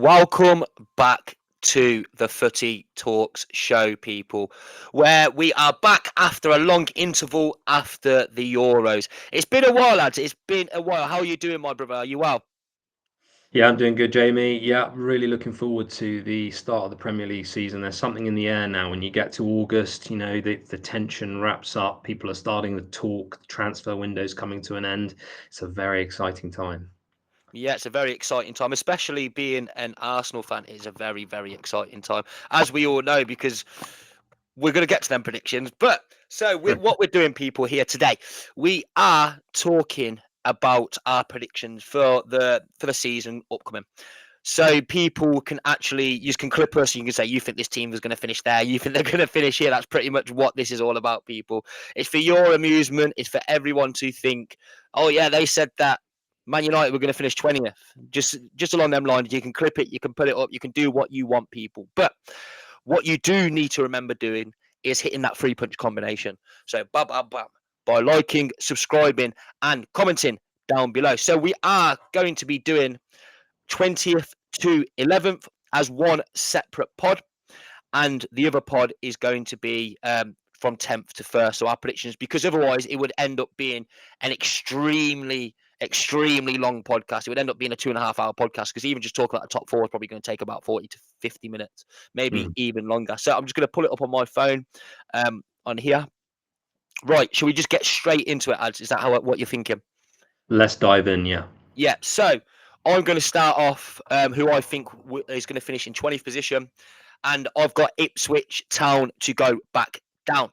Welcome back to the Footy Talks show, people, where we are back after a long interval after the Euros. It's been a while, lads. It's been a while. How are you doing, my brother? Are you well? Yeah, I'm doing good, Jamie. Yeah, really looking forward to the start of the Premier League season. There's something in the air now. When you get to August, the tension wraps up. People are starting to talk. The transfer window's coming to an end. It's a very exciting time. Yeah, it's a very exciting time, especially being an Arsenal fan. It's a very, very exciting time, as we all know, because we're going to get to them predictions. But so what we're doing, people, here today, we are talking about our predictions for the season upcoming. So people can actually, you can clip us. You can say you think this team is going to finish there. You think they're going to finish here. That's pretty much what this is all about, people. It's for your amusement. It's for everyone to think, oh yeah, they said that Man United were going to finish 20th. Just along them lines. You can clip it. You can put it up. You can do what you want, people. But what you do need to remember doing is hitting that three punch combination. So bam, bam, bam, by liking, subscribing, and commenting down below. So we are going to be doing 20th to 11th as one separate pod, and the other pod is going to be from 10th to 1st. So our predictions, because otherwise it would end up being an extremely long podcast. It would end up being a 2.5 hour podcast, because even just talking about the top four is probably going to take about 40 to 50 minutes, maybe even longer. So I'm just going to pull it up on my phone on here. Right, shall we just get straight into it, Ads? Is that what you're thinking? Let's dive in, yeah. Yeah, so I'm going to start off who I think is going to finish in 20th position, and I've got Ipswich Town to go back down.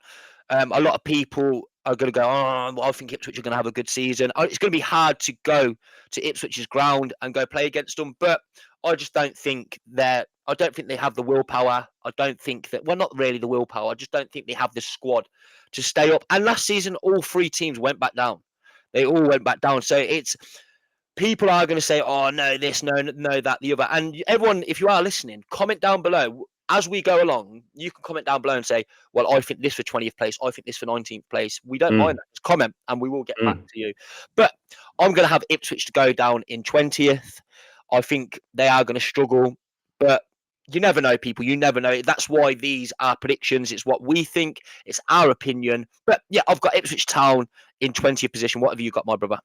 A lot of people are going to go, oh, well, I think Ipswich are going to have a good season. It's going to be hard to go to Ipswich's ground and go play against them, but I just don't think I don't think they have the willpower. I don't think that, well, not really the willpower. I just don't think they have the squad to stay up. And last season, all three teams went back down. They all went back down. So it's, people are going to say, oh, no, this, no, that, the other. And everyone, if you are listening, comment down below. As we go along, you can comment down below and say, well, I think this for 20th place. I think this for 19th place. We don't mind that. Just comment and we will get back to you. But I'm going to have Ipswich to go down in 20th. I think they are going to struggle. But you never know, people. You never know. That's why these are predictions. It's what we think. It's our opinion. But yeah, I've got Ipswich Town in 20th position. What have you got, my brother?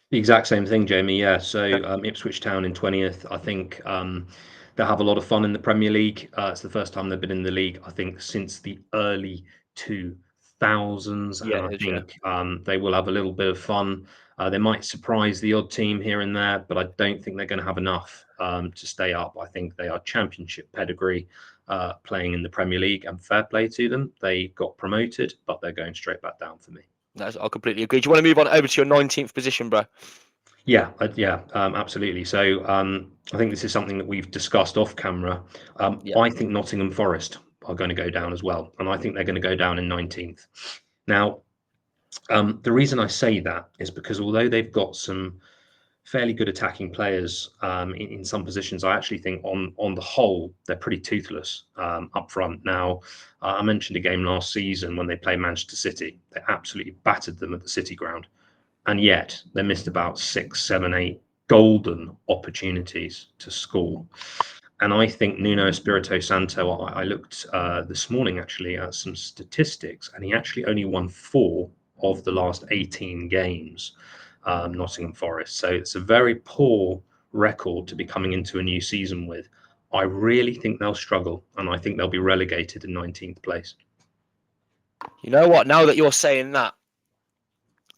The exact same thing, Jamie. Yeah, so Ipswich Town in 20th. I think they'll have a lot of fun in the Premier League. It's the first time they've been in the league, I think, since the early 2000s. And I think they will have a little bit of fun. They might surprise the odd team here and there, but I don't think they're going to have enough to stay up. I think they are championship pedigree playing in the Premier League, and fair play to them. They got promoted, but they're going straight back down for me. I completely agree. Do you want to move on over to your 19th position, bro? Yeah, absolutely. So I think this is something that we've discussed off camera. I think Nottingham Forest are going to go down as well, and I think they're going to go down in 19th. Now, the reason I say that is because although they've got some fairly good attacking players in some positions, I actually think on the whole they're pretty toothless up front. Now, I mentioned a game last season when they played Manchester City. They absolutely battered them at the City ground. And yet they missed about 6, 7, 8 golden opportunities to score. And I think Nuno Espirito Santo, I looked this morning actually at some statistics, and he actually only won 4 of the last 18 games, Nottingham Forest. So it's a very poor record to be coming into a new season with. I really think they'll struggle, and I think they'll be relegated in 19th place. You know what? Now that you're saying that,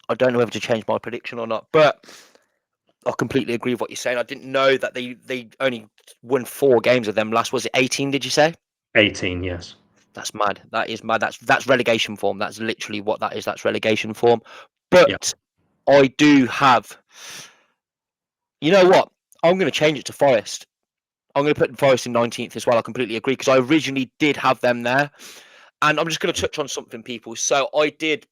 I don't know whether to change my prediction or not, but I completely agree with what you're saying. I didn't know that they only won 4 games of them last. Was it 18? Did you say? 18, yes. That's mad. That is mad. That's relegation form. That's literally what that is. That's relegation form. But I do have. You know what? I'm going to change it to Forest. I'm going to put Forest in 19th as well. I completely agree, because I originally did have them there, and I'm just going to touch on something, people. So I did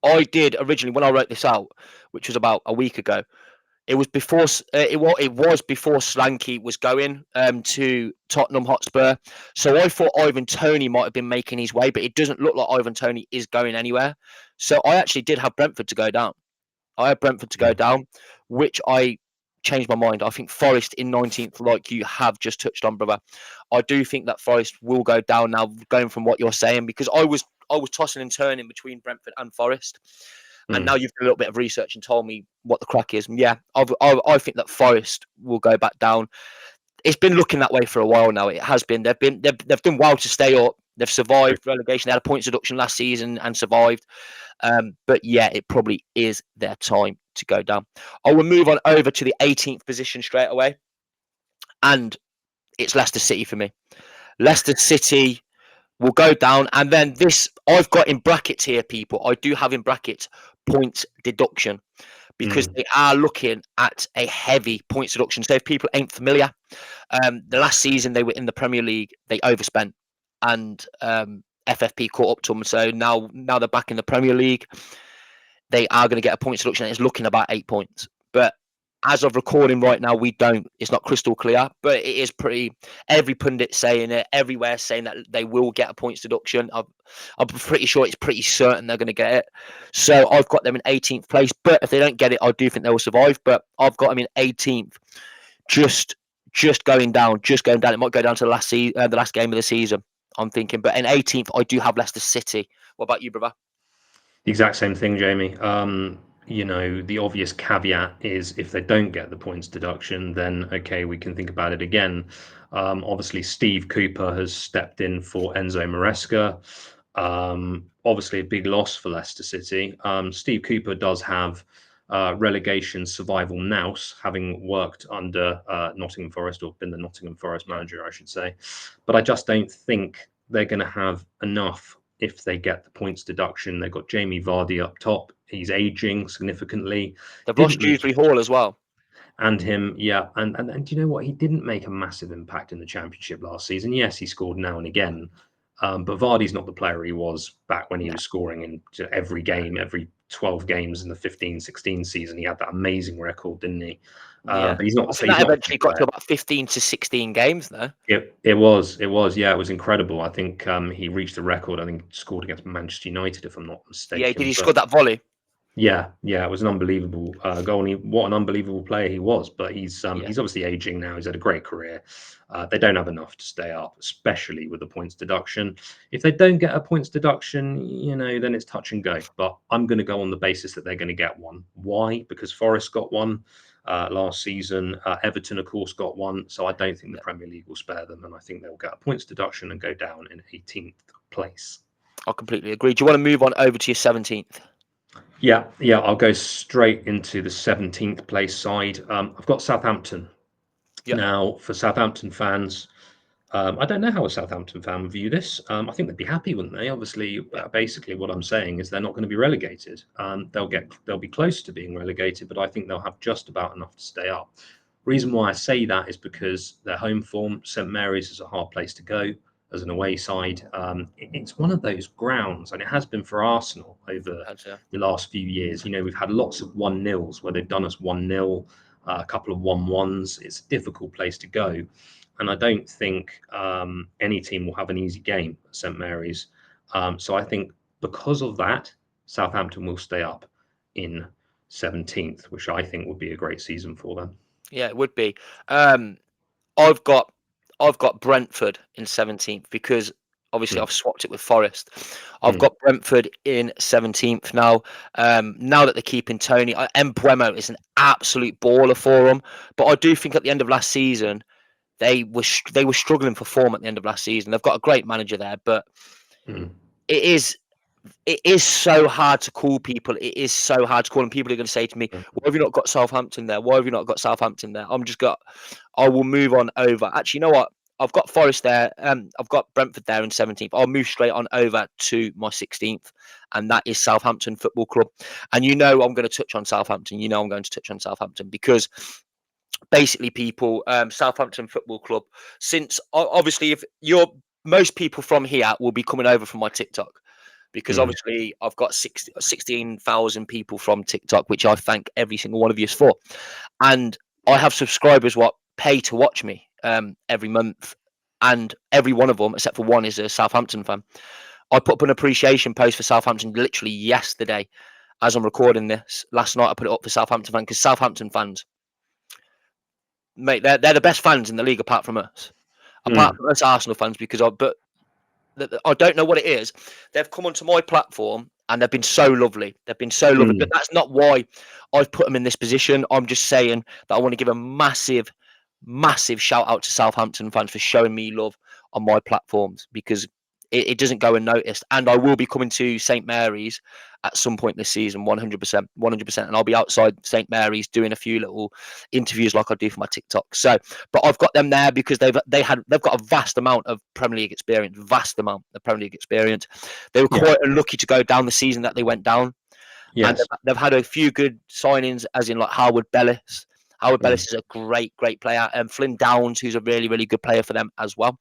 originally, when I wrote this out, which was about a week ago. It was before it was before Solanke was going to Tottenham Hotspur. So I thought Ivan Toney might have been making his way, but it doesn't look like Ivan Toney is going anywhere. So I actually did have Brentford to go down. I had Brentford to go down, which I changed my mind. I think Forest in 19th, like you have just touched on, brother. I do think that Forest will go down now, going from what you're saying, because I was tossing and turning between Brentford and Forest, and now you've done a little bit of research and told me what the crack is. And yeah, I think that Forest will go back down. It's been looking that way for a while now. It has been. They've done well to stay up. They've survived relegation. They had a points deduction last season and survived. But yeah, it probably is their time to go down. I will move on over to the 18th position straight away, and it's Leicester City for me. Leicester City will go down, and then this I've got in brackets here, people. I do have in brackets points deduction, because they are looking at a heavy points deduction. So if people ain't familiar, the last season they were in the Premier League, they overspent, and FFP caught up to them. So now they're back in the Premier League. They are going to get a points deduction. It's looking about 8 points. But as of recording right now, we don't. It's not crystal clear, but it is pretty. Every pundit saying it, everywhere saying that they will get a points deduction. I'm pretty sure it's pretty certain they're going to get it. So I've got them in 18th place. But if they don't get it, I do think they will survive. But I've got them in 18th, just going down, It might go down to the last game of the season, I'm thinking. But in 18th, I do have Leicester City. What about you, brother? The exact same thing, Jamie. The obvious caveat is if they don't get the points deduction, then okay, we can think about it again. Obviously, Steve Cooper has stepped in for Enzo Maresca. Obviously, a big loss for Leicester City. Steve Cooper does have relegation survival nous, having worked under Nottingham Forest, or been the Nottingham Forest manager, I should say. But I just don't think they're going to have enough. If they get the points deduction, they've got Jamie Vardy up top. He's aging significantly. They've lost Dewsbury Hall as well. And him, yeah. And do you know what? He didn't make a massive impact in the Championship last season. Yes, he scored now and again. But Vardy's not the player he was back when he was scoring in every game, every 12 games in the 15-16 season. He had that amazing record, didn't he? Yeah. But he's not. I think that eventually got to about 15 to 16 games, though. It was. Yeah, it was incredible. I think he reached the record. I think scored against Manchester United, if I'm not mistaken. Yeah, did he score that volley? Yeah, it was an unbelievable goal. And what an unbelievable player he was. But he's obviously aging now. He's had a great career. They don't have enough to stay up, especially with the points deduction. If they don't get a points deduction, then it's touch and go. But I'm going to go on the basis that they're going to get one. Why? Because Forest got one last season. Everton, of course, got one. So I don't think the Premier League will spare them. And I think they'll get a points deduction and go down in 18th place. I completely agree. Do you want to move on over to your 17th? Yeah, I'll go straight into the 17th place side. I've got Southampton. Yep. Now, for Southampton fans, I don't know how a Southampton fan would view this. I think they'd be happy, wouldn't they? Obviously, basically what I'm saying is they're not going to be relegated. They'll be close to being relegated, but I think they'll have just about enough to stay up. Reason why I say that is because their home form, St Mary's, is a hard place to go as an away side. It's one of those grounds, and it has been for Arsenal over the last few years. We've had lots of 1-0s where they've done us 1-0, a couple of 1-1s. It's a difficult place to go. And I don't think any team will have an easy game at St Mary's. So I think because of that, Southampton will stay up in 17th, which I think would be a great season for them. Yeah, it would be. I've got Brentford in 17th because obviously I've swapped it with Forest. I've got Brentford in 17th now. Now that they're keeping Tony, Mbeumo is an absolute baller for them. But I do think at the end of last season, they were struggling for form at the end of last season. They've got a great manager there, but it is so hard to call people. It is so hard to call, and people are going to say to me, "Why have you not got Southampton there? Why have you not got Southampton there?" I will move on over. Actually, you know what? I've got Forest there. I've got Brentford there in 17th. I'll move straight on over to my 16th, and that is Southampton Football Club. And I'm going to touch on Southampton. I'm going to touch on Southampton because basically, people, Southampton Football Club, since obviously most people from here will be coming over from my TikTok. Because obviously I've got 16,000 people from TikTok, which I thank every single one of you for. And I have subscribers what pay to watch me every month. And every one of them, except for one, is a Southampton fan. I put up an appreciation post for Southampton literally yesterday as I'm recording this. Last night I put it up for Southampton fans because Southampton fans, mate, they're the best fans in the league apart from us. Apart from us Arsenal fans, because I don't know what it is. They've come onto my platform and they've been so lovely. They've been so lovely, but that's not why I've put them in this position. I'm just saying that I want to give a massive, massive shout out to Southampton fans for showing me love on my platforms, because it doesn't go unnoticed. And I will be coming to St Mary's at some point this season, 100%, 100%. And I'll be outside St Mary's doing a few little interviews like I do for my TikTok. So, but I've got them there because they've got a vast amount of Premier League experience, vast amount of Premier League experience. They were quite unlucky to go down the season that they went down. Yes. And they've had a few good signings, as in like Howard Bellis. Howard Bellis is a great, great player. And Flynn Downs, who's a really, really good player for them as well.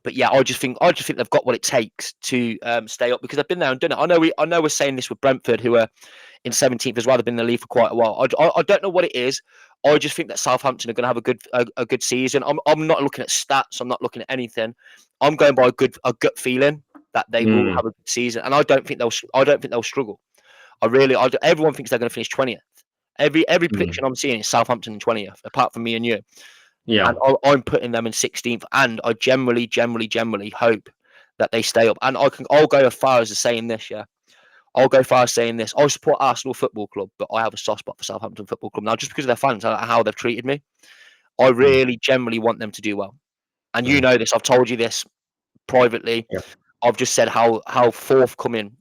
But yeah, I just think they've got what it takes to stay up, because they've been there and done it. I know we're saying this with Brentford, who are in 17th as well. They've been in the league for quite a while. I don't know what it is. I just think that Southampton are going to have a good season. I'm not looking at stats. I'm not looking at anything. I'm going by a gut feeling that they will have a good season, and I don't think they'll struggle. Everyone thinks they're going to finish 20th. Every prediction I'm seeing is Southampton in 20th, apart from me and you. Yeah. And I'm putting them in 16th, and I generally hope that they stay up. And I'll go as far as saying this, yeah. I'll go far as saying this. I support Arsenal Football Club, but I have a soft spot for Southampton Football Club now, just because of their fans and how they've treated me. I really generally want them to do well. And you know this, I've told you this privately. Yeah. I've just said how forthcoming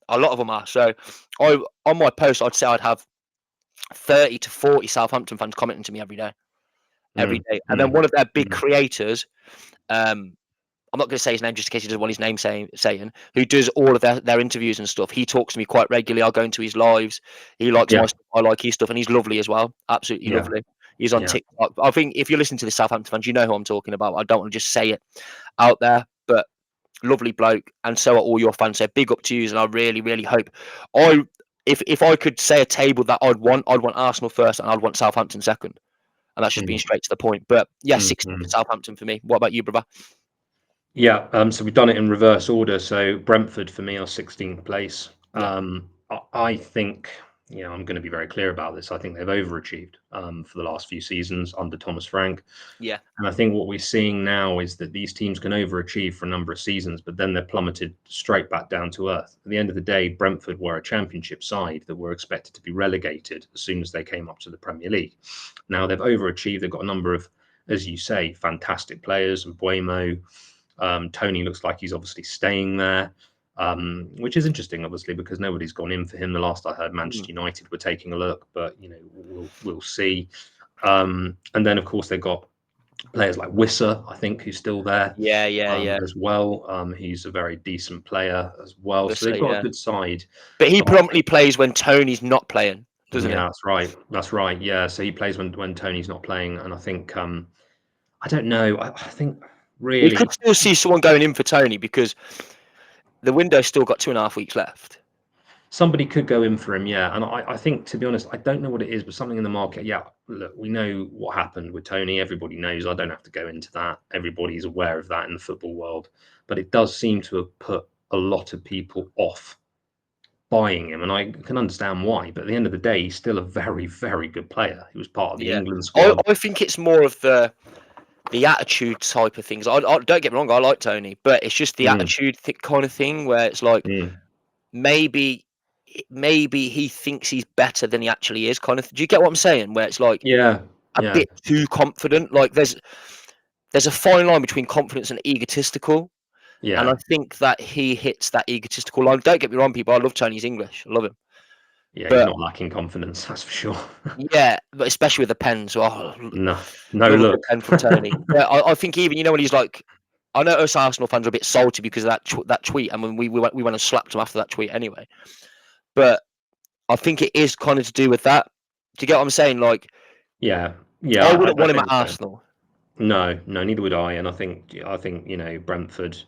a lot of them are. So on my post, I'd say I'd have 30 to 40 Southampton fans commenting to me every day. And then one of their big creators, I'm not going to say his name just in case he doesn't want his name saying, who does all of their interviews and stuff. He talks to me quite regularly. I'll go into his lives. He likes my stuff. I like his stuff, and he's lovely as well. Absolutely lovely. He's on TikTok. I think if you're listening to the Southampton fans, you know who I'm talking about. I don't want to just say it out there, but lovely bloke, and so are all your fans. So big up to you, and I really, really hope. If I could say a table that I'd want Arsenal first, and I'd want Southampton second. And that's just being straight to the point. But yeah, 16th for Southampton for me. What about you, brother? Yeah, so we've done it in reverse order. So Brentford for me are 16th place. I think, I'm going to be very clear about this. I think they've overachieved for the last few seasons under Thomas Frank. Yeah. And I think what we're seeing now is that these teams can overachieve for a number of seasons, but then they're plummeted straight back down to earth. At the end of the day, Brentford were a championship side that were expected to be relegated as soon as they came up to the Premier League. Now they've overachieved. They've got a number of, as you say, fantastic players. And Buemo, Tony looks like he's obviously staying there, which is interesting, obviously, because nobody's gone in for him. The last I heard, Manchester United were taking a look, but we'll see. And then, of course, they've got players like Wissa, I think, who's still there. Yeah. As well. He's a very decent player as well. So they've got a good side. But he promptly plays when Tony's not playing, doesn't he? Yeah, that's right. Yeah, so he plays when Tony's not playing, and I think I don't know. I think really we could still see someone going in for Tony, because the window's still got 2.5 weeks left. Somebody could go in for him, yeah. And I think, to be honest, I don't know what it is, but something in the market. Yeah, look, we know what happened with Tony. Everybody knows. I don't have to go into that. Everybody's aware of that in the football world. But it does seem to have put a lot of people off buying him, and I can understand why. But at the end of the day, he's still a very, very good player. He was part of the England squad. I think it's more of the attitude type of things. I don't get me wrong, I like Tony, but it's just the attitude kind of thing where it's like maybe he thinks he's better than he actually is. Kind of. Do you get what I'm saying? Where it's like a bit too confident. Like there's a fine line between confidence and egotistical. Yeah. And I think that he hits that egotistical line. Don't get me wrong, people. I love Tony's English. I love him. Yeah, he's not lacking confidence, that's for sure. Yeah, but especially with the pens. Oh, no look. Pen from Tony. Yeah, I think even when he's like, I know us Arsenal fans are a bit salty because of that tweet, and when we went and slapped him after that tweet anyway. But I think it is kind of to do with that. Do you get what I'm saying? Like, yeah, I wouldn't want him at Arsenal. No, neither would I. And I think Brentford.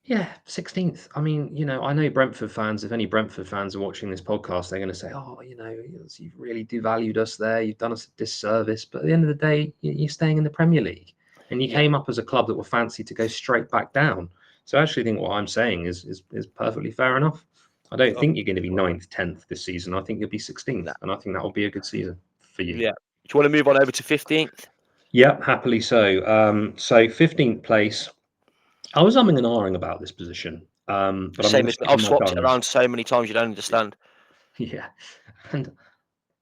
Yeah, 16th. I mean, I know Brentford fans. If any Brentford fans are watching this podcast, they're going to say, "Oh, you've really devalued us there. You've done us a disservice." But at the end of the day, you're staying in the Premier League, and you came up as a club that were fancy to go straight back down. So I actually think what I'm saying is perfectly fair enough. I don't think you're going to be 9th, 10th this season. I think you'll be 16th, and I think that will be a good season for you. Yeah. you want to move on over to 15th? Yeah, happily so. So 15th place. I was umming and ahhing about this position, but I'm going Same to as me. stick I've with my swapped it guns. around so many times you don't understand. Yeah, and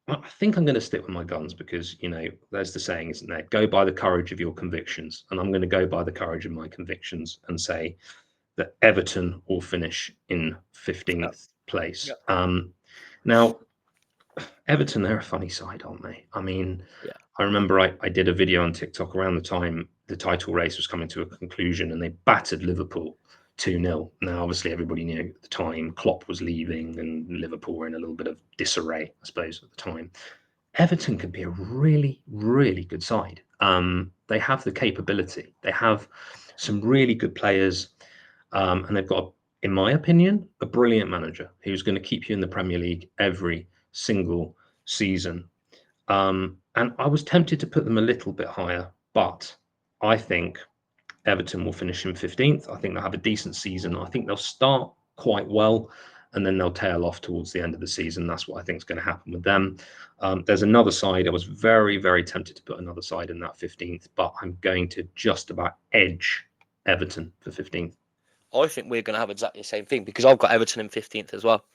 I think I'm going to stick with my guns because, there's the saying, isn't there? Go by the courage of your convictions. And I'm going to go by the courage of my convictions and say that Everton will finish in Yeah. 15th place. Yeah. Now, Everton, they're a funny side, aren't they? I mean, Yeah. I remember I did a video on TikTok around the time the title race was coming to a conclusion and they battered Liverpool 2-0. Now, obviously, everybody knew at the time Klopp was leaving and Liverpool were in a little bit of disarray, I suppose, at the time. Everton could be a really, really good side. They have the capability. They have some really good players, and they've got, in my opinion, a brilliant manager who's going to keep you in the Premier League every single season. And I was tempted to put them a little bit higher, but I think Everton will finish in 15th. I think they'll have a decent season. I think they'll start quite well and then they'll tail off towards the end of the season. That's what I think is going to happen with them. There's another side. I was very, very tempted to put another side in that 15th, but I'm going to just about edge Everton for 15th. I think we're going to have exactly the same thing because I've got Everton in 15th as well.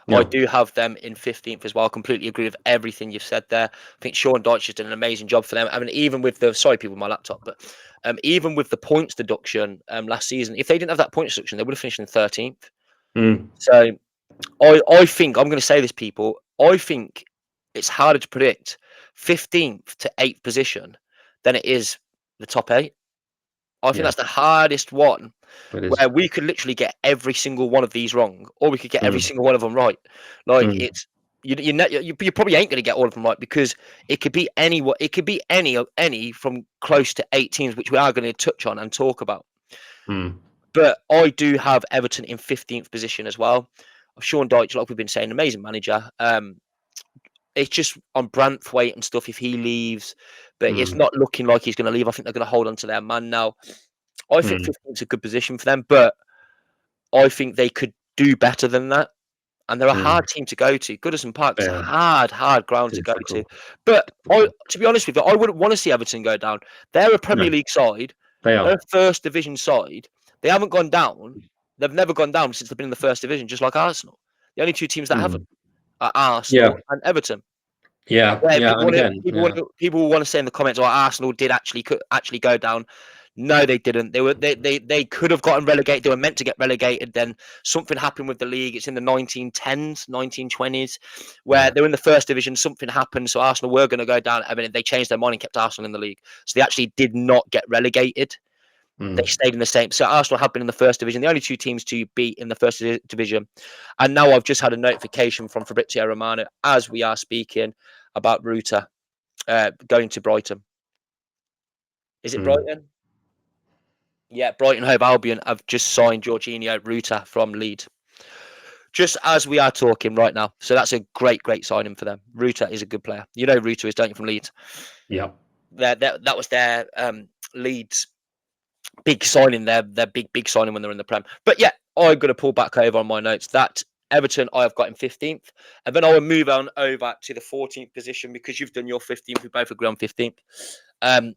I Yeah. do have them in 15th as well. I completely agree with everything you've said there. I think Sean Dyche has done an amazing job for them. I mean, even with the sorry, people, my laptop, but even with the points deduction last season, if they didn't have that points deduction, they would have finished in 13th. Mm. So I think I'm going to say this, people. I think it's harder to predict 15th to 8th position than it is the top 8. I think Yeah. that's the hardest one It is. where we could literally get every single one of these wrong, or we could get every Mm. single one of them right. Like Mm. it's you probably ain't going to get all of them right because it could be it could be any from close to 8 teams, which we are going to touch on and talk about. Mm. But I do have Everton in 15th position as well. Sean Dyche, like we've been saying, amazing manager. It's just on Branthwaite and stuff if he leaves, but it's Mm. not looking like he's going to leave. I think they're going to hold on to their man now. I think Mm. 15th is a good position for them, but I think they could do better than that. And they're a Mm. hard team to go to. Goodison Park's a Yeah. hard ground to go to. Difficult. But Difficult. to be honest with you, I wouldn't want to see Everton go down. They're a No, Premier League side. they They're are. a first division side. They haven't gone down. They've never gone down since they've been in the first division, just like Arsenal. The only two teams that haven't Mm. are Yeah. Arsenal and Everton. Yeah. Yeah, Yeah. And again, yeah. people want to say in the comments, "Oh, Arsenal did could actually go down." No, they didn't. They could have gotten relegated. They were meant to get relegated. Then something happened with the league. It's in the 1910s, 1920s, where Yeah. they were in the first division. Something happened, so Arsenal were going to go down. I mean, they changed their mind and kept Arsenal in the league. So they actually did not get relegated. They Mm. stayed in the same. So Arsenal have been in the first division. The only two teams to beat in the first division. And now I've just had a notification from Fabrizio Romano as we are speaking about Ruta going to Brighton. Is it Mm. Brighton? Yeah, Brighton Hove Albion have just signed Jorginho Ruta from Leeds. Just as we are talking right now. So that's a great signing for them. Ruta is a good player. You know Ruta is, don't you, from Leeds? Yeah. That was their Leeds big signing, their big signing when they're in the Prem. But yeah, I'm going to pull back over on my notes. That Everton I have got in 15th. And then I will move on over to the 14th position because you've done your 15th. We both agree on 15th. I'm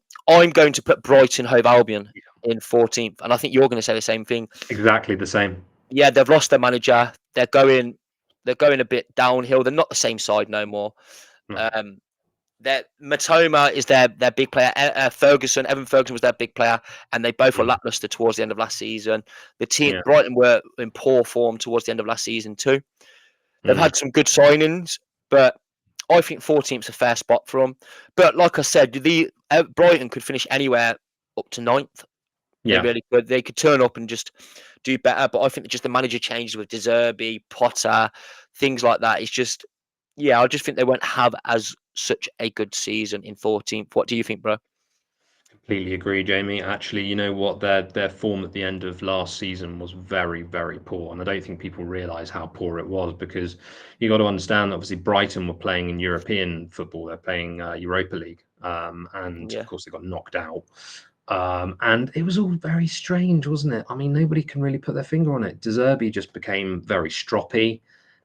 going to put Brighton Hove Albion in 14th. And I think you're going to say the same thing. Exactly the same. Yeah, they've lost their manager. They're going a bit downhill. They're not the same side no more. No. That Matoma is their big player. Evan Ferguson was their big player, and they both were lackluster towards the end of last season. The team Yeah. Brighton were in poor form towards the end of last season too. They've Mm. had some good signings, but I think 14th is a fair spot for them. But like I said, Brighton could finish anywhere up to 9th. They Yeah. really could. They could turn up and just do better. But I think that just the manager changes with De Zerbi, Potter, things like that. It's just, yeah, I just think they won't have as such a good season in 14th. What do you think, bro? Completely agree, Jamie. Actually, you know what? Their form at the end of last season was very, very poor, and I don't think people realise how poor it was because you got to understand. Obviously, Brighton were playing in European football; they're playing Europa League, and Yeah, of course they got knocked out. And it was all very strange, wasn't it? I mean, nobody can really put their finger on it. De Zerbi just became very stroppy,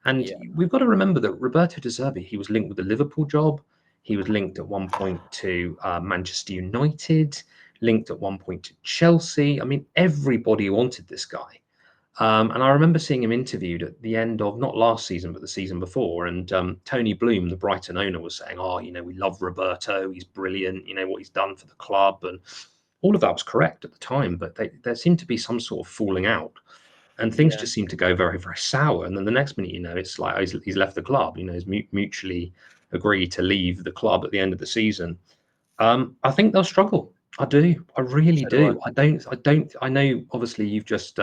and yeah, we've got to remember that Roberto De Zerbi, he was linked with the Liverpool job. He was linked at one point to Manchester United, linked at one point to Chelsea. I mean, everybody wanted this guy. And I remember seeing him interviewed at the end of not last season, but the season before. And Tony Bloom, the Brighton owner, was saying, "Oh, we love Roberto. He's brilliant. What he's done for the club." And all of that was correct at the time. But there seemed to be some sort of falling out. And things Yeah. just seem to go very, very sour. And then the next minute, it's like he's left the club. He's mutually agreed to leave the club at the end of the season. I think they'll struggle. I do. I really So do I. do. I know. Obviously, you've just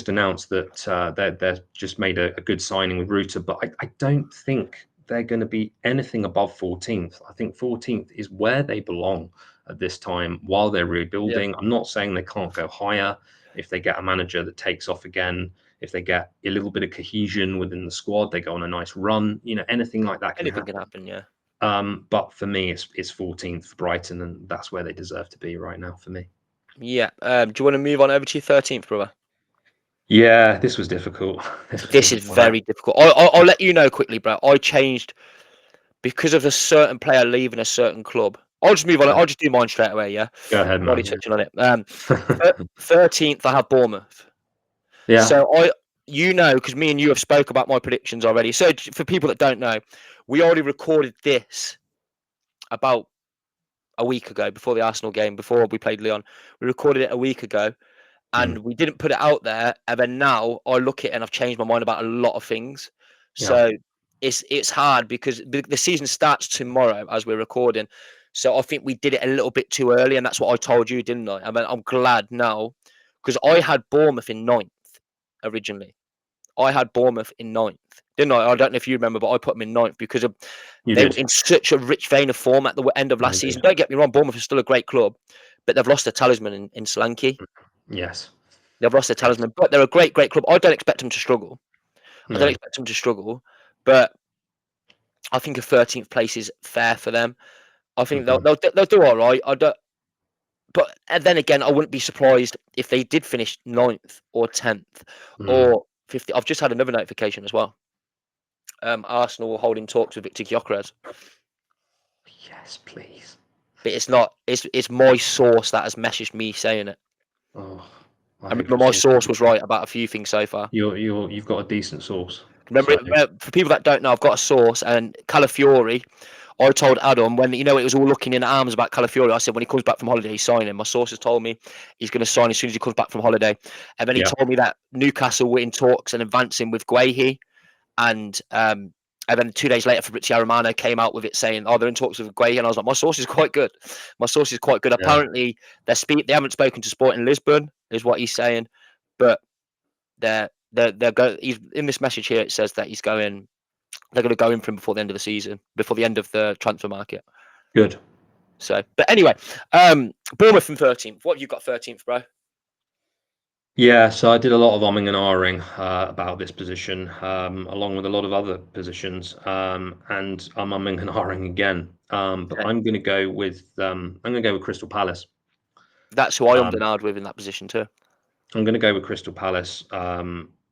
announced that they're just made a good signing with Ruta, but I don't think they're going to be anything above 14th. I think 14th is where they belong at this time while they're Yeah. rebuilding. I'm not saying they can't go higher if they get a manager that takes off again, if they get a little bit of cohesion within the squad, they go on a nice run, anything like that can Anything happen. can happen. Yeah. But for me, it's 14th for Brighton, and that's where they deserve to be right now for me. Yeah. Do you want to move on over to your 13th, brother? Yeah, this was difficult. This is very difficult. I'll let you know quickly, bro. I changed because of a certain player leaving a certain club. I'll just move on. I'll just do mine straight away. Yeah. Go ahead, I'm already man. touching on it. 13th, I have Bournemouth. Yeah. So because me and you have spoke about my predictions already. So for people that don't know, we already recorded this about a week ago before the Arsenal game, before we played Lyon. We recorded it a week ago, and we didn't put it out there. And then now I look at it and I've changed my mind about a lot of things. Yeah. So it's hard because the season starts tomorrow as we're recording. So I think we did it a little bit too early, and that's what I told you, didn't I? I mean, I'm glad now because I had Bournemouth in 9th originally. I had Bournemouth in 9th, didn't I? I don't know if you remember, but I put them in 9th because You they were did. in such a rich vein of form at the end of You last season. did. Don't get me wrong, Bournemouth is still a great club, but they've lost their talisman in Solanke. Yes. They've lost their Yes. talisman, but they're a great, great club. I don't expect them to struggle. I don't No. expect them to struggle, but I think a 13th place is fair for them. I think Mhm. they'll do all right. I don't, but and then again, I wouldn't be surprised if they did finish 9th or 10th Mm. or 50th. I've just had another notification as well. Arsenal holding talks with Victor Gyökeres, Yes, please. but it's not. It's my source that has messaged me saying it. Oh, I I hope remember it's my all source true. was right about a few things so far. You've got a decent source. Remember, So for people that don't know, I've got a source, and Calafiori. I told Adam when it was all looking in arms about Calafiori. I said when he comes back from holiday, he's signing. My sources told me he's going to sign as soon as he comes back from holiday, and then he yeah, told me that Newcastle were in talks and advancing with Guehi, and then 2 days later, Fabrizio Romano came out with it saying, "Oh, they're in talks with Guehi," and I was like, "My source is quite good. My source is quite good." yeah, Apparently, they haven't spoken to Sporting Lisbon, is what he's saying, but he's in this message here. It says that he's going. They're going to go in for him before the end of the season, before the end of the transfer market. good. So, but anyway, Bournemouth from 13th. What have you got 13th, bro? Yeah, so I did a lot of umming and ahhing about this position, along with a lot of other positions, and I'm umming and ahhing again. But Okay. I'm going to go with Crystal Palace. That's who I ummed Um, and ahed with in that position too. I'm going to go with Crystal Palace.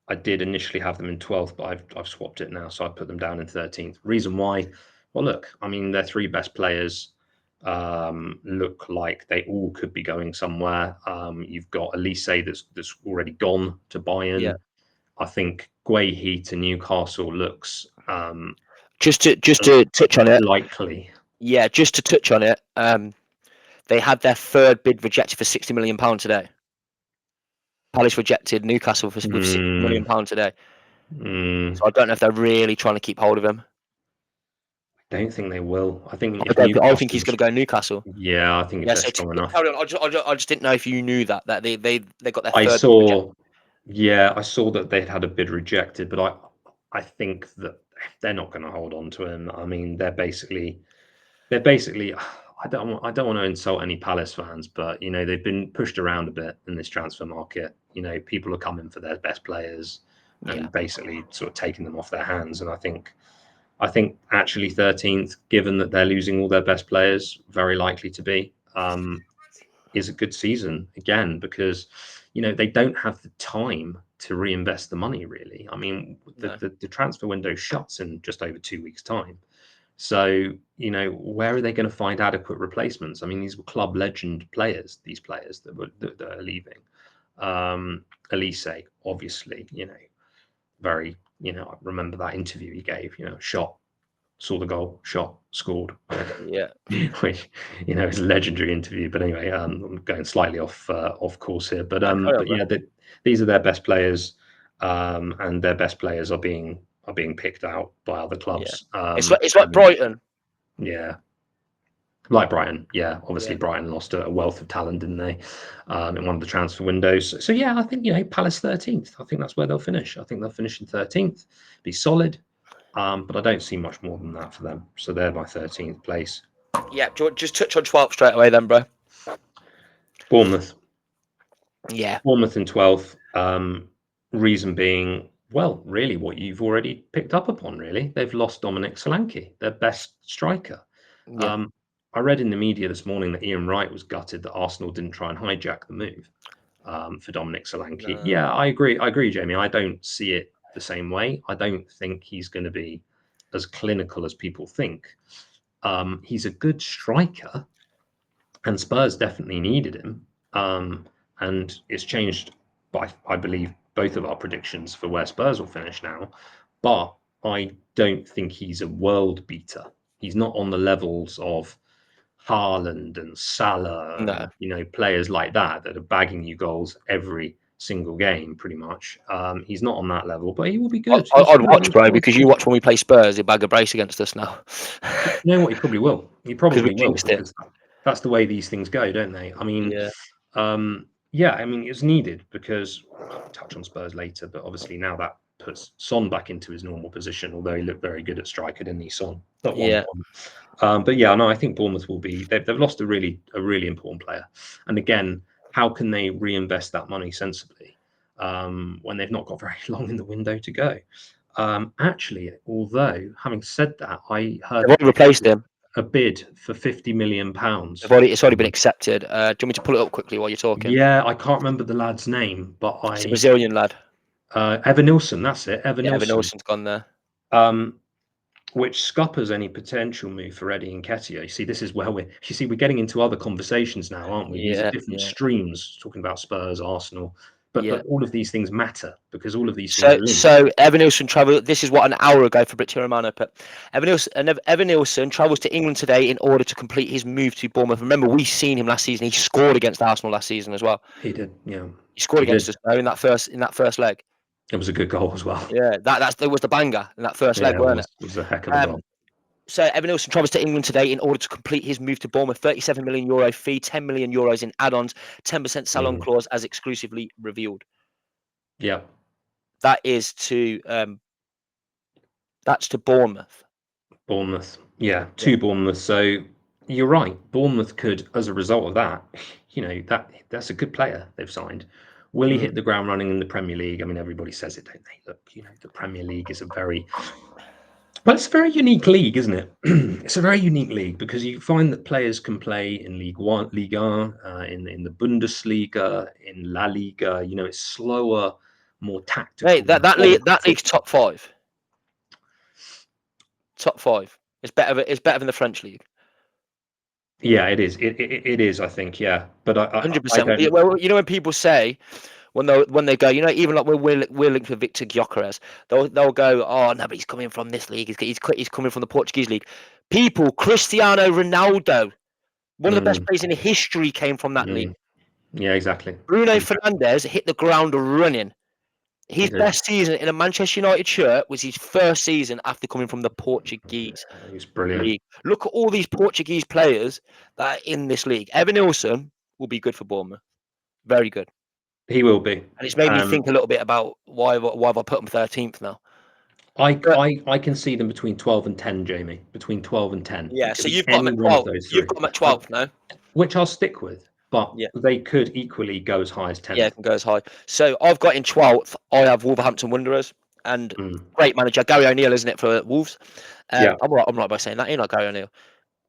I did initially have them in 12th, but I've swapped it now, so I put them down in 13th. Reason why? Well, look, I mean, their three best players look like they all could be going somewhere. You've got Elise that's already gone to Yeah. Bayern. I think Guehi to Newcastle looks Just to touch on it. likely. Yeah, just to touch on it. They had their third bid rejected for £60 million today. Palace rejected Newcastle with £60 million today. Mm, So I don't know if they're really trying to keep hold of him. don't think they will. I think I if don't. I think he's Newcastle's, going to go Newcastle. yeah, I think if Yeah. they're So strong enough. carry on. I just didn't know if you knew that they got their I third bid rejected. saw, yeah, I saw that they'd had a bid rejected, but I think that they're not going to hold on to him. I mean, they're basically. I don't want to insult any Palace fans, but they've been pushed around a bit in this transfer market. People are coming for their best players Yeah. and basically sort of taking them off their hands. And I think actually 13th, given that they're losing all their best players, very likely to be. Is a good season again because they don't have the time to reinvest the money really. I mean, the, No. the, the transfer window shuts in just over 2 weeks' time. So, where are they going to find adequate replacements? I mean, these were club legend players, these players that are leaving. Elise, obviously, very, I remember that interview he gave, shot, saw the goal, shot, scored. Yeah. Which, is a legendary interview. But anyway, I'm going slightly off course here. But yeah, these are their best players, and their best players are being picked out by other clubs. It's like Brighton. Yeah. Like Brighton, yeah. Obviously, Yeah. Brighton lost a wealth of talent, didn't they, in one of the transfer windows? So yeah, I think Palace 13th. I think that's where they'll finish. I think they'll finish in 13th, be solid, but I don't see much more than that for them. So they're my 13th place. Yeah, just touch on 12th straight away, then, bro. Bournemouth. Yeah. Bournemouth in 12th. Reason being, well, really what you've already picked up upon. Really, they've lost Dominic Solanke, their best striker. Yeah. I read in the media this morning that Ian Wright was gutted that Arsenal didn't try and hijack the move for Dominic Solanke. No. Yeah, I agree, Jamie. I don't see it the same way. I don't think he's going to be as clinical as people think. He's a good striker, and Spurs definitely needed him. And it's changed by, I believe, both of our predictions for where Spurs will finish now. But I don't think he's a world beater. He's not on the levels of Haaland and Salah, No. and, players like that are bagging you goals every single game, pretty much. He's not on that level, but he will be good. I'd watch, bro, because you watch when we play Spurs, they bag a brace against us now. You know what? He probably will. He Because we probably will, jinxed it. because that's the way these things go, don't they? I mean, Yeah. yeah, I mean, it's needed because I'll touch on Spurs later, but obviously now that puts Son back into his normal position, although he looked very good at striker, didn't he, Son? At one point. But yeah, no, I think Bournemouth will be, they've lost a really important player. And again, how can they reinvest that money sensibly when they've not got very long in the window to go? Actually, although having said that, I heard They've already replaced him. a bid for £50 million. It's already been accepted. Do you want me to pull it up quickly while you're talking? Yeah, I can't remember the lad's name, but It's a Brazilian lad. Evan Nilsson, that's it. Evan Evan Nilsson. Nilsson's gone there. Which scuppers any potential move for Eddie Nketiah. You see, this is where we're getting into other conversations now, aren't we? These are different streams, talking about Spurs, Arsenal. But all of these things matter because all of these things are linked. So Evan Nilsson travelled. This is what, an hour ago, Fabrizio Romano put. Evan Nilsson travels to England today in order to complete his move to Bournemouth. Remember, we seen him last season. He scored against Arsenal last season as well. He did, yeah. He scored against us in that first leg. It was a good goal as well. Yeah, that was the banger in that first leg, wasn't it? It was a heck of a goal. So Evan Nilsson travels to England today in order to complete his move to Bournemouth. €37 million fee, €10 million in add-ons, 10% sell-on clause as exclusively revealed. Yeah, that is to Bournemouth. Yeah, to Bournemouth. So you're right. Bournemouth could, as a result of that, that's a good player they've signed. Will he hit the ground running in the Premier League? I mean, everybody says it, don't they? Look, the Premier League is it's a very unique league, isn't it? It's a very unique league because you find that players can play in Ligue 1, in the Bundesliga, in La Liga. It's slower, more tactical. Hey, that league's top five. Top five. It's better than the French league. Yeah, it is. It is. I think. Yeah, but 100%. Well, when people say, when they go, even like we're linked with Victor Gyökeres, they'll go, oh no, but he's coming from this league. He's coming from the Portuguese league. Cristiano Ronaldo, one of the best players in history, came from that league. Yeah, exactly. Bruno Fernandes hit the ground running. His best season in a Manchester United shirt was his first season after coming from the Portuguese league. Look at all these Portuguese players that are in this league. Evan Nilsson will be good for Bournemouth. Very good. He will be. And it's made me think a little bit about why have I put him 13th now. I can see them between 12 and 10, Jamie. Between 12 and 10. Yeah, so you've got them at 12. You've got them at 12 now. Which I'll stick with. But they could equally go as high as 10. Yeah, it can go as high. So I've got in 12th, I have Wolverhampton Wanderers. And great manager, Gary O'Neill, isn't it, for Wolves? I'm right by saying that, ain't I, Gary O'Neill?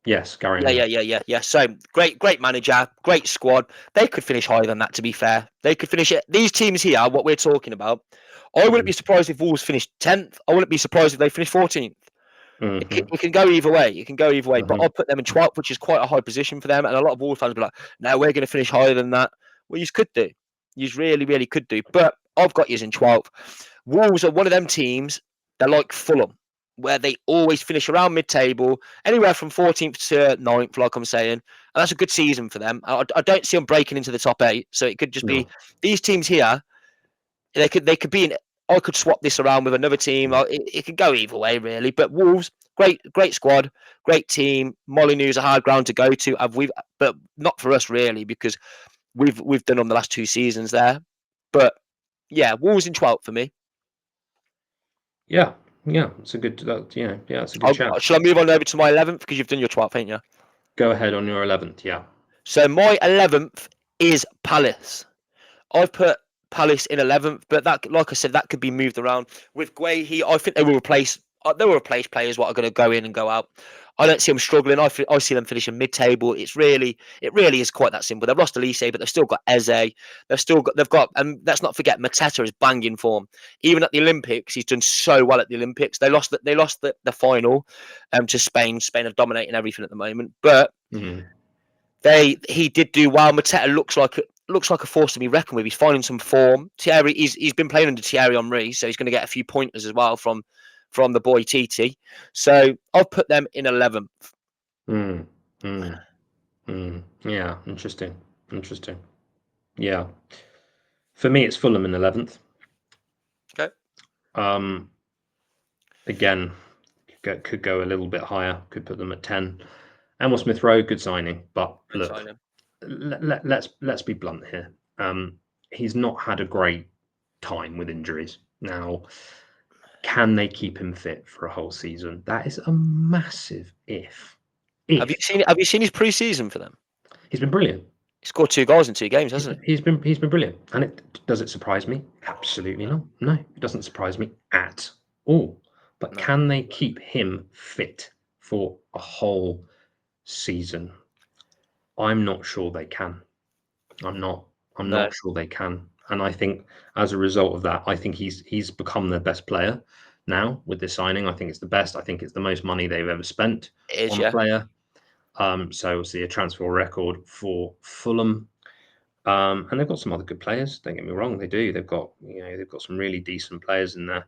Yes, Gary O'Neill. Yeah. So great manager, great squad. They could finish higher than that, to be fair. They could finish it. These teams here, what we're talking about, I wouldn't be surprised if Wolves finished 10th. I wouldn't be surprised if they finished 14th. It can go either way. It can go either way. But I'll put them in 12th, which is quite a high position for them. And a lot of Wolves fans will be like, no, we're going to finish higher than that. Well, you could do. You really, really could do. But I've got you in 12th. Wolves are one of them teams, they're like Fulham, where they always finish around mid-table, anywhere from 14th to 9th, like I'm saying. And that's a good season for them. I don't see them breaking into the top 8. So it could just be these teams here. They could be in. I could swap this around with another team. It could go either way, really. But Wolves, great squad, great team. Molyneux's a hard ground to go to. But not for us really, because we've done on the last 2 seasons there. But yeah, Wolves in 12th for me. Yeah, it's a good. It's a good chat. Shall I move on over to my 11th because you've done your 12th, ain't you? Go ahead on your 11th. Yeah. So my 11th is Palace. I've put Palace in 11th, but that, like I said, that could be moved around with Guehi. I think they will replace players what are going to go in and go out. I don't see them struggling. I see them finishing mid-table. It really is quite that simple. They've lost Elise, but they've still got Eze. They've got, and let's not forget Mateta is banging form. Even at the Olympics, he's done so well at the Olympics. They lost the final to Spain. Spain are dominating everything at the moment, but he did do well. Mateta looks like a force to be reckoned with. He's finding some form. Thierry, he's been playing under Thierry Henry, so he's going to get a few pointers as well from the boy Titi. So I'll put them in 11th. Yeah, interesting. Yeah. For me, it's Fulham in 11th. Okay. Again, could go a little bit higher. Could put them at 10. Emil Smith Rowe, good signing, but look, let's be blunt here. He's not had a great time with injuries. Now, can they keep him fit for a whole season? That is a massive if. Have you seen his pre-season for them? He's been brilliant. He scored 2 goals in 2 games, hasn't he? He's been brilliant. And does it surprise me? Absolutely not. No, it doesn't surprise me at all. But can they keep him fit for a whole season? I'm not sure they can. I'm not sure they can. And I think as a result of that, I think he's become their best player now with this signing. I think it's the best. I think it's the most money they've ever spent on a player. So obviously a transfer record for Fulham. And they've got some other good players. Don't get me wrong, they do. They've got some really decent players in there.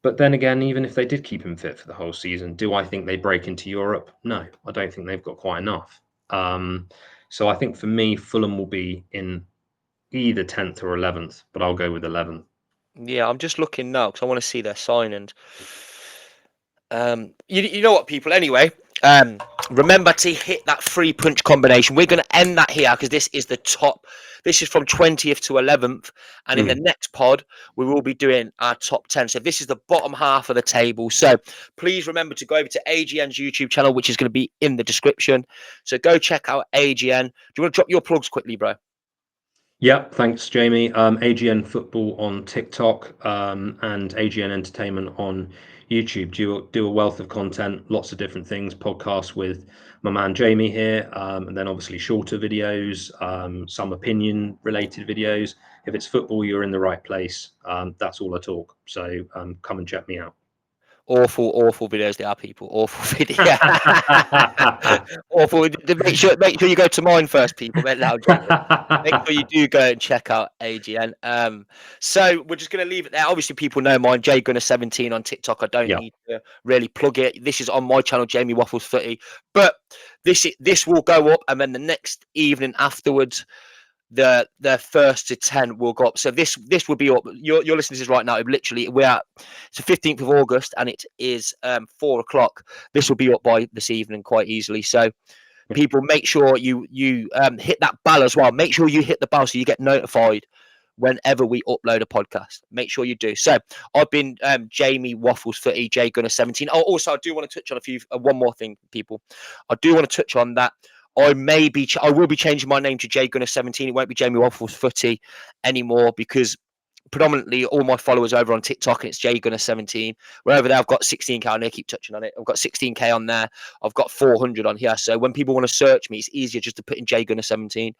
But then again, even if they did keep him fit for the whole season, do I think they break into Europe? No, I don't think they've got quite enough. So I think for me, Fulham will be in either 10th or 11th, but I'll go with 11th. Yeah, I'm just looking now because I want to see their signings. You know what, people? Anyway, remember to hit that 3-punch combination. We're going to end that here because this is the top. This is from 20th to 11th. And in the next pod, we will be doing our top 10. So this is the bottom half of the table. So please remember to go over to AGN's YouTube channel, which is going to be in the description. So go check out AGN. Do you want to drop your plugs quickly, bro? Yeah, thanks, Jamie. AGN Football on TikTok and AGN Entertainment on YouTube. Do a wealth of content, lots of different things, podcasts with my man Jamie here, and then obviously shorter videos, some opinion-related videos. If it's football, you're in the right place. That's all I talk. So come and check me out. Awful videos they are, people. Awful video. Awful. Make sure you go to mine first, people. Make sure you do go and check out AGN. So we're just going to leave it there. Obviously, people know mine, JGunner17 on TikTok. I don't need to really plug it. This is on my channel, Jamie Waffles Footy. But this will go up, and then the next evening afterwards, the 1st to 10 will go up. So this will be up. You're listening to this right now. It's the 15th of August, and it is 4 o'clock. This will be up by this evening quite easily. So people, make sure you hit that bell as well. Make sure you hit the bell so you get notified whenever we upload a podcast. Make sure you do. So I've been Jamie Waffles Footy, JGunner17. Oh, also I do want to touch on one more thing, people. I do want to touch on that. I will be changing my name to JGunner17. It won't be Jamie Waffles Footy anymore because predominantly all my followers over on TikTok and it's JGunner17. Wherever there, I've got 16k on there. Keep touching on it. I've got 16k on there. I've got 400 on here. So when people want to search me, it's easier just to put in JGunner17.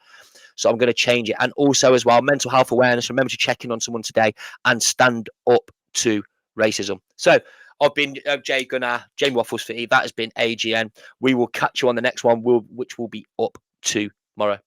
So I'm going to change it. And also as well, mental health awareness. Remember to check in on someone today and stand up to racism. So I've been Jay Gunnar, Jamie Waffles for E. That has been AGN. We will catch you on the next one, which will be up tomorrow.